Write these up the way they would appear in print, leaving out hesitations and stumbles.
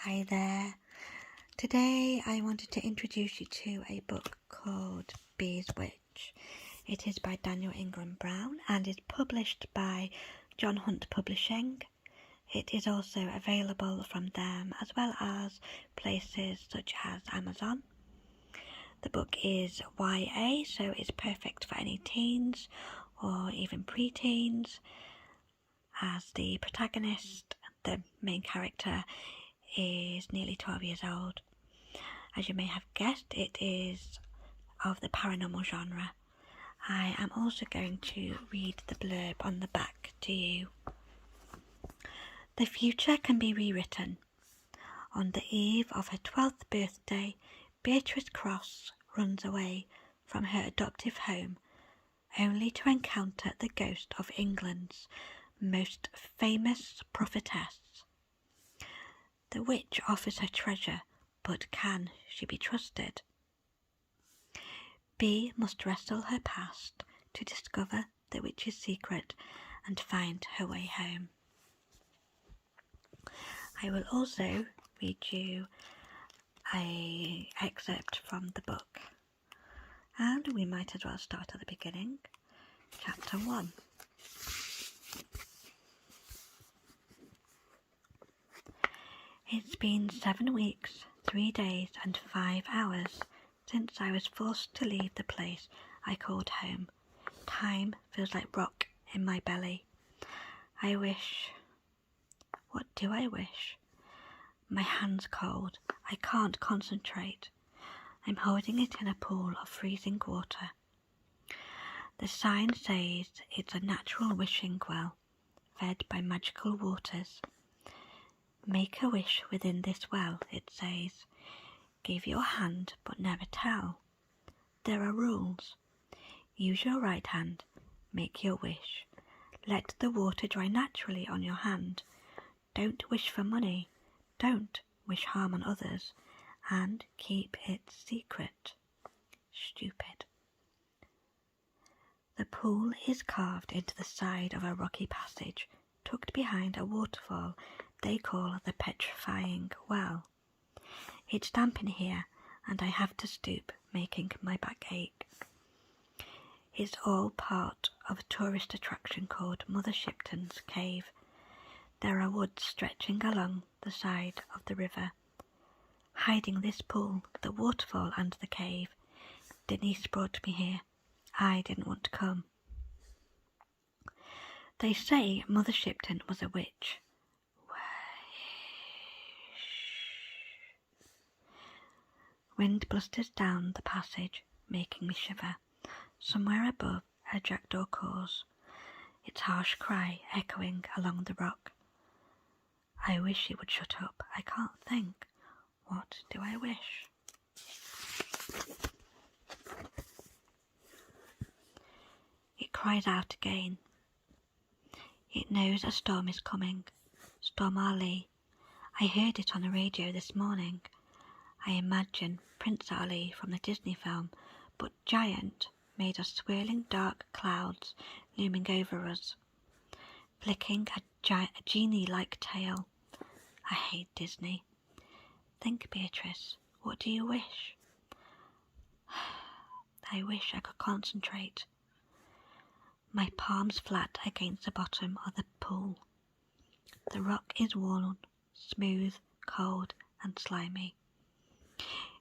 Hi there. Today I wanted to introduce you to a book called Beeswitch. It is by Daniel Ingram Brown and is published by John Hunt Publishing. It is also available from them as well as places such as Amazon. The book is YA, so it's perfect for any teens or even pre-teens, as the protagonist, the main character, is nearly 12 years old. As you may have guessed, it is of the paranormal genre. I am also going to read the blurb on the back to you. The future can be rewritten. On the eve of her 12th birthday, Beatrice Crosse runs away from her adoptive home, only to encounter the ghost of England's most famous prophetess. The witch offers her treasure, but can she be trusted? Bee must wrestle her past to discover the witch's secret and find her way home. I will also read you an excerpt from the book, and we might as well start at the beginning. Chapter 1. It's been 7 weeks, 3 days and 5 hours since I was forced to leave the place I called home. Time feels like rock in my belly. I wish... What do I wish? My hand's cold. I can't concentrate. I'm holding it in a pool of freezing water. The sign says it's a natural wishing well, fed by magical waters. Make a wish within this well, it says. Give your hand, but never tell. There are rules. Use your right hand. Make your wish. Let the water dry naturally on your hand. Don't wish for money. Don't wish harm on others. And keep it secret. Stupid. The pool is carved into the side of a rocky passage, tucked behind a waterfall they call the petrifying well. It's damp in here, and I have to stoop, making my back ache. It's all part of a tourist attraction called Mother Shipton's Cave. There are woods stretching along the side of the river. Hiding this pool, the waterfall and the cave, Denise brought me here. I didn't want to come. They say Mother Shipton was a witch. Wind blusters down the passage, making me shiver. Somewhere above, a jackdaw caws, its harsh cry echoing along the rock. I wish it would shut up. I can't think. What do I wish? It cries out again. It knows a storm is coming. Storm Ali. I heard it on the radio this morning. I imagine Prince Ali from the Disney film, but giant, made of swirling dark clouds looming over us, flicking a genie-like tail. I hate Disney. Think, Beatrice, what do you wish? I wish I could concentrate. My palms flat against the bottom of the pool. The rock is worn, smooth, cold and slimy.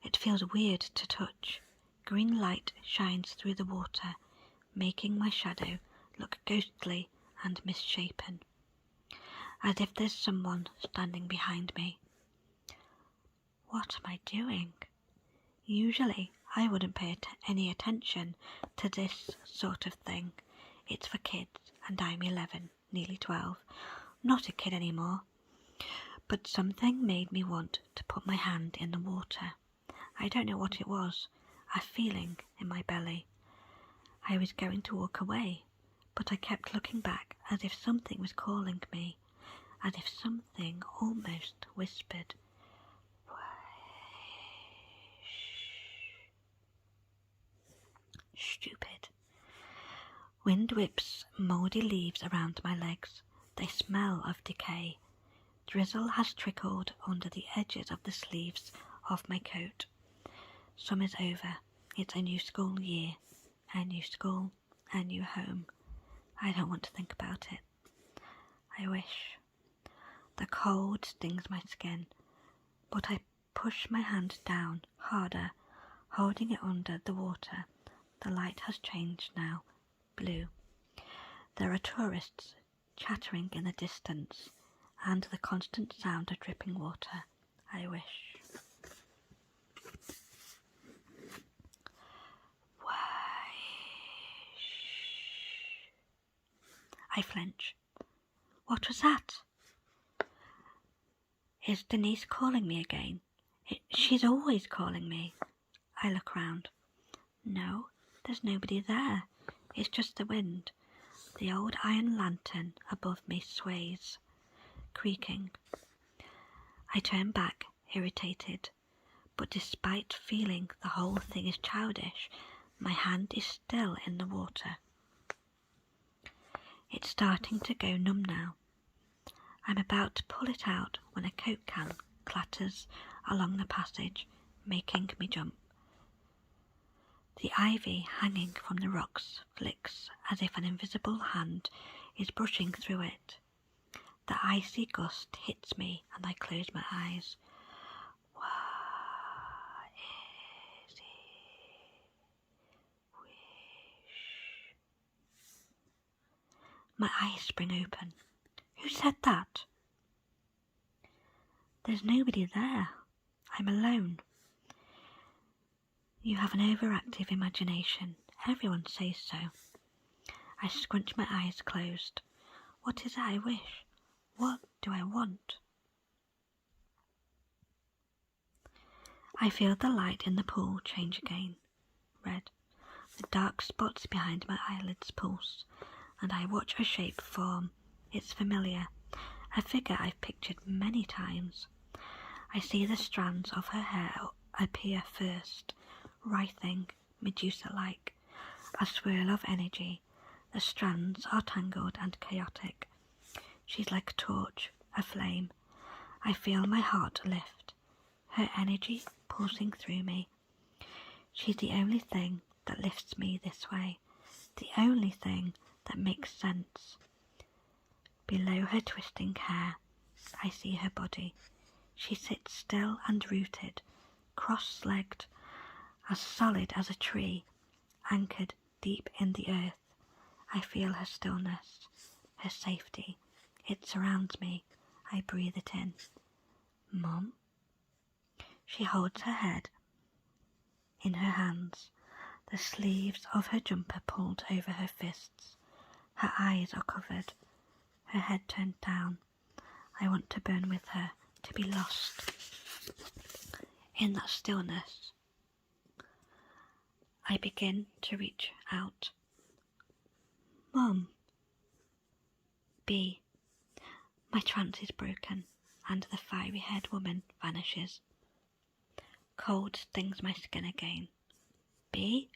It feels weird to touch. Green light shines through the water, making my shadow look ghostly and misshapen, as if there's someone standing behind me. What am I doing? Usually I wouldn't pay any attention to this sort of thing. It's for kids, and I'm 11, nearly 12, not a kid anymore. But something made me want to put my hand in the water. I don't know what it was, a feeling in my belly. I was going to walk away, but I kept looking back as if something was calling me, as if something almost whispered, Stupid. Wind whips mouldy leaves around my legs. They smell of decay. Drizzle has trickled under the edges of the sleeves of my coat. Summer's over. It's a new school year. A new school, a new home. I don't want to think about it. I wish. The cold stings my skin, but I push my hand down harder, holding it under the water. The light has changed now, blue. There are tourists chattering in the distance, and the constant sound of dripping water. I wish. I flinch. What was that? Is Denise calling me again? She's always calling me. I look round. No, there's nobody there. It's just the wind. The old iron lantern above me sways, creaking. I turn back, irritated, but despite feeling the whole thing is childish, my hand is still in the water. It's starting to go numb now. I'm about to pull it out when a Coke can clatters along the passage, making me jump. The ivy hanging from the rocks flicks as if an invisible hand is brushing through it. The icy gust hits me and I close my eyes. What is it? Wish. My eyes spring open. Who said that? There's nobody there. I'm alone. You have an overactive imagination. Everyone says so. I scrunch my eyes closed. What is it I wish? What do I want? I feel the light in the pool change again. Red. The dark spots behind my eyelids pulse, and I watch a shape form. It's familiar, a figure I've pictured many times. I see the strands of her hair appear first, writhing, Medusa-like, a swirl of energy. The strands are tangled and chaotic. She's like a torch, a flame. I feel my heart lift, her energy pulsing through me. She's the only thing that lifts me this way, the only thing that makes sense. Below her twisting hair, I see her body. She sits still and rooted, cross-legged, as solid as a tree, anchored deep in the earth. I feel her stillness, her safety. It surrounds me. I breathe it in. Mum? She holds her head in her hands, the sleeves of her jumper pulled over her fists. Her eyes are covered, her head turned down. I want to burn with her, to be lost in that stillness. I begin to reach out. Mum. B. My trance is broken, and the fiery-haired woman vanishes. Cold stings my skin again. B?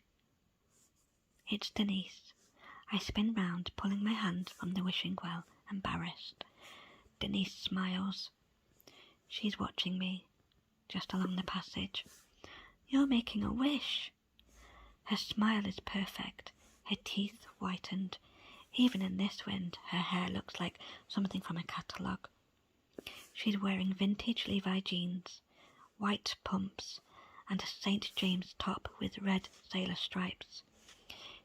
It's Denise. I spin round, pulling my hand from the wishing well, embarrassed. Denise smiles. She's watching me, just along the passage. You're making a wish. Her smile is perfect, her teeth whitened. Even in this wind, her hair looks like something from a catalogue. She's wearing vintage Levi jeans, white pumps, and a St. James top with red sailor stripes.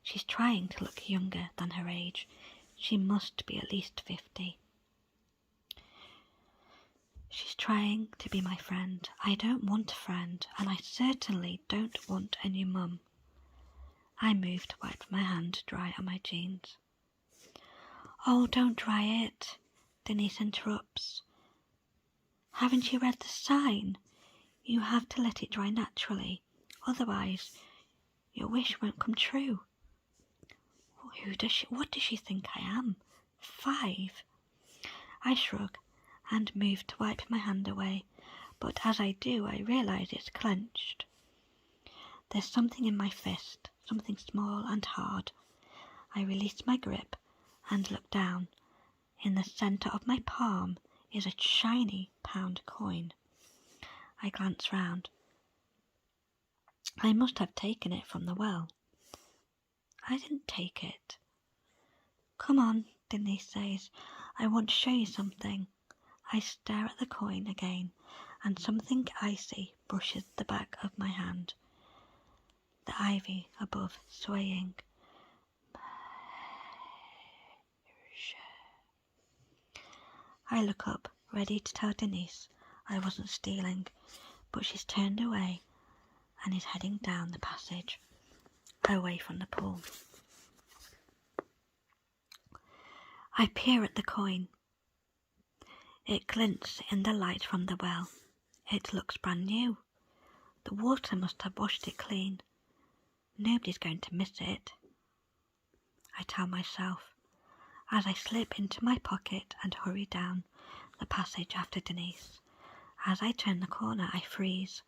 She's trying to look younger than her age. She must be at least 50. She's trying to be my friend. I don't want a friend, and I certainly don't want a new mum. I move to wipe my hand dry on my jeans. Oh, don't dry it, Denise interrupts. Haven't you read the sign? You have to let it dry naturally, otherwise your wish won't come true. What does she think I am? 5? I shrug and move to wipe my hand away, but as I do, I realise it's clenched. There's something in my fist, something small and hard. I release my grip and look down. In the centre of my palm is a shiny pound coin. I glance round. I must have taken it from the well. I didn't take it. Come on, Denise says. I want to show you something. I stare at the coin again, and something icy brushes the back of my hand. The ivy above swaying. I look up, ready to tell Denise I wasn't stealing, but she's turned away and is heading down the passage, away from the pool. I peer at the coin. It glints in the light from the well. It looks brand new. The water must have washed it clean. Nobody's going to miss it, I tell myself, as I slip into my pocket and hurry down the passage after Denise. As I turn the corner, I freeze,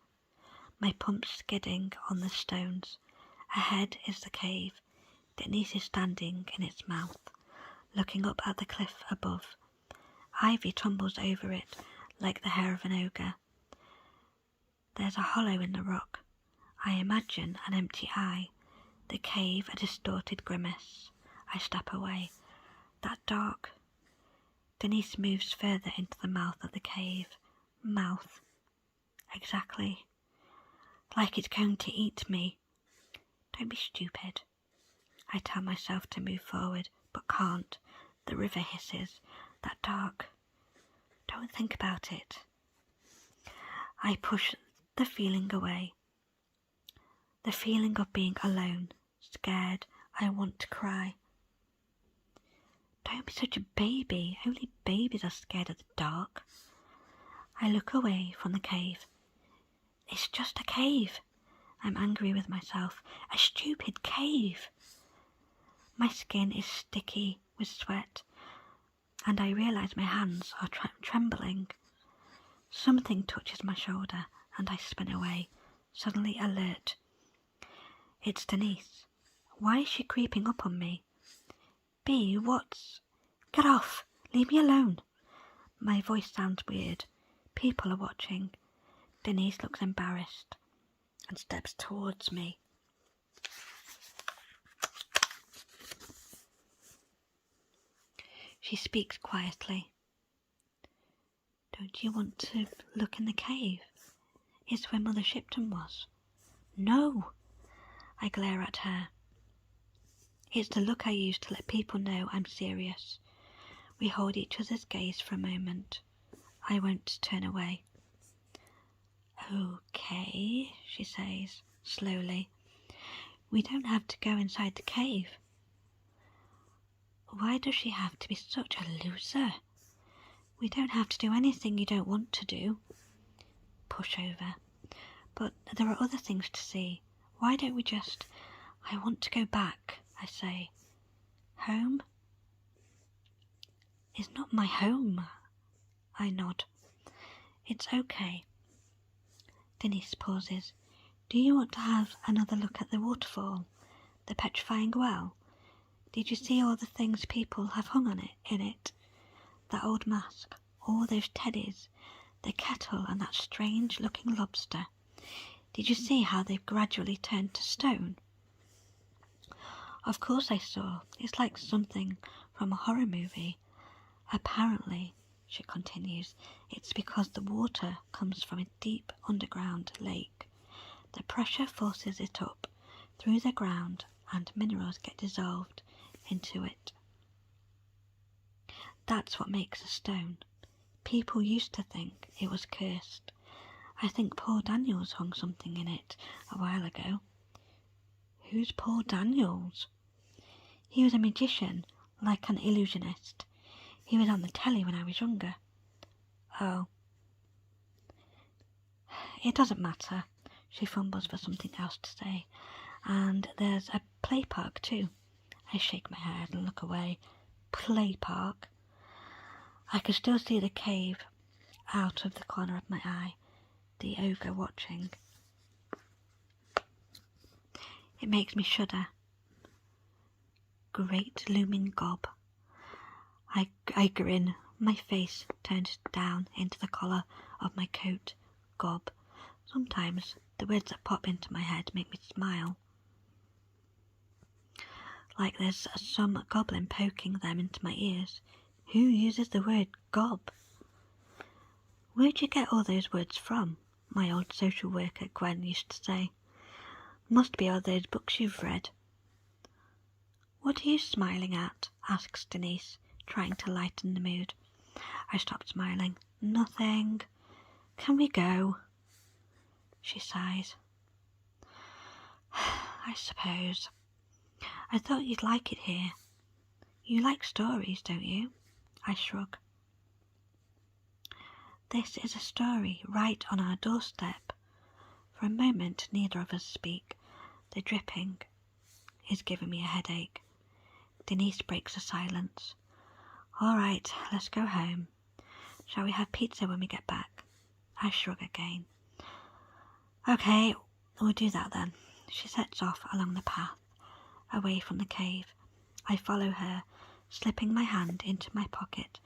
my pump skidding on the stones. Ahead is the cave. Denise is standing in its mouth, looking up at the cliff above. Ivy tumbles over it like the hair of an ogre. There's a hollow in the rock. I imagine an empty eye, the cave a distorted grimace. I step away. That dark. Denise moves further into the mouth of the cave. Mouth. Exactly. Like it's going to eat me. Don't be stupid. I tell myself to move forward, but can't. The river hisses. That dark. Don't think about it. I push the feeling away. The feeling of being alone, scared. I want to cry. Don't be such a baby. Only babies are scared of the dark. I look away from the cave. It's just a cave. I'm angry with myself. A stupid cave. My skin is sticky with sweat, and I realise my hands are trembling. Something touches my shoulder, and I spin away, suddenly alert. It's Denise. Why is she creeping up on me? Bea, what's... Get off! Leave me alone! My voice sounds weird. People are watching. Denise looks embarrassed and steps towards me. She speaks quietly. Don't you want to look in the cave? It's where Mother Shipton was. No! I glare at her. It's the look I use to let people know I'm serious. We hold each other's gaze for a moment. I won't turn away. Okay, she says, slowly. We don't have to go inside the cave. Why does she have to be such a loser? We don't have to do anything you don't want to do. Push over. But there are other things to see. Why don't we just... I want to go back, I say. Home? It's not my home. I nod. It's okay. Denise pauses. Do you want to have another look at the waterfall? The petrifying well? Did you see all the things people have hung on it, in it? That old mask, all those teddies, the kettle and that strange-looking lobster. Did you see how they've gradually turned to stone? Of course I saw. It's like something from a horror movie. Apparently, she continues, it's because the water comes from a deep underground lake. The pressure forces it up through the ground and minerals get dissolved into it. That's what makes a stone. People used to think it was cursed. I think Paul Daniels hung something in it a while ago. Who's Paul Daniels? He was a magician, like an illusionist. He was on the telly when I was younger. Oh. It doesn't matter. She fumbles for something else to say. And there's a play park too. I shake my head and look away. Play park? I could still see the cave out of the corner of my eye, the ogre watching. It makes me shudder. Great looming gob. I grin, My face turned down into the collar of my coat. Gob. Sometimes the words that pop into my head make me smile. Like there's some goblin poking them into my ears. Who uses the word gob? Where'd you get all those words from? My old social worker Gwen used to say. Must be all those books you've read. What are you smiling at? Asks Denise, trying to lighten the mood. I stopped smiling. Nothing. Can we go? She sighs. I suppose. I thought you'd like it here. You like stories, don't you? I shrug. This is a story right on our doorstep. For a moment, neither of us speak. The dripping is giving me a headache. Denise breaks the silence. All right, let's go home. Shall we have pizza when we get back? I shrug again. Okay, we'll do that then. She sets off along the path, away from the cave. I follow her, slipping my hand into my pocket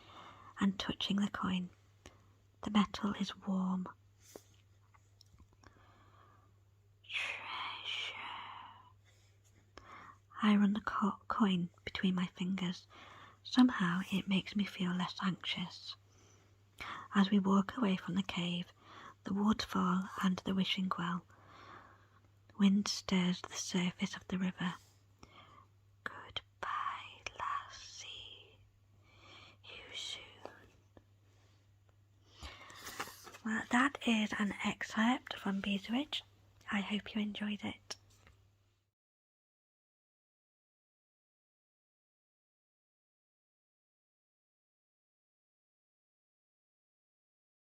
and touching the coin. The metal is warm. Treasure. I run the coin between my fingers. Somehow it makes me feel less anxious. As we walk away from the cave, the waterfall and the wishing well, wind stirs the surface of the river. Goodbye, lassie. You soon. Well, that is an excerpt from Beeswitch. I hope you enjoyed it.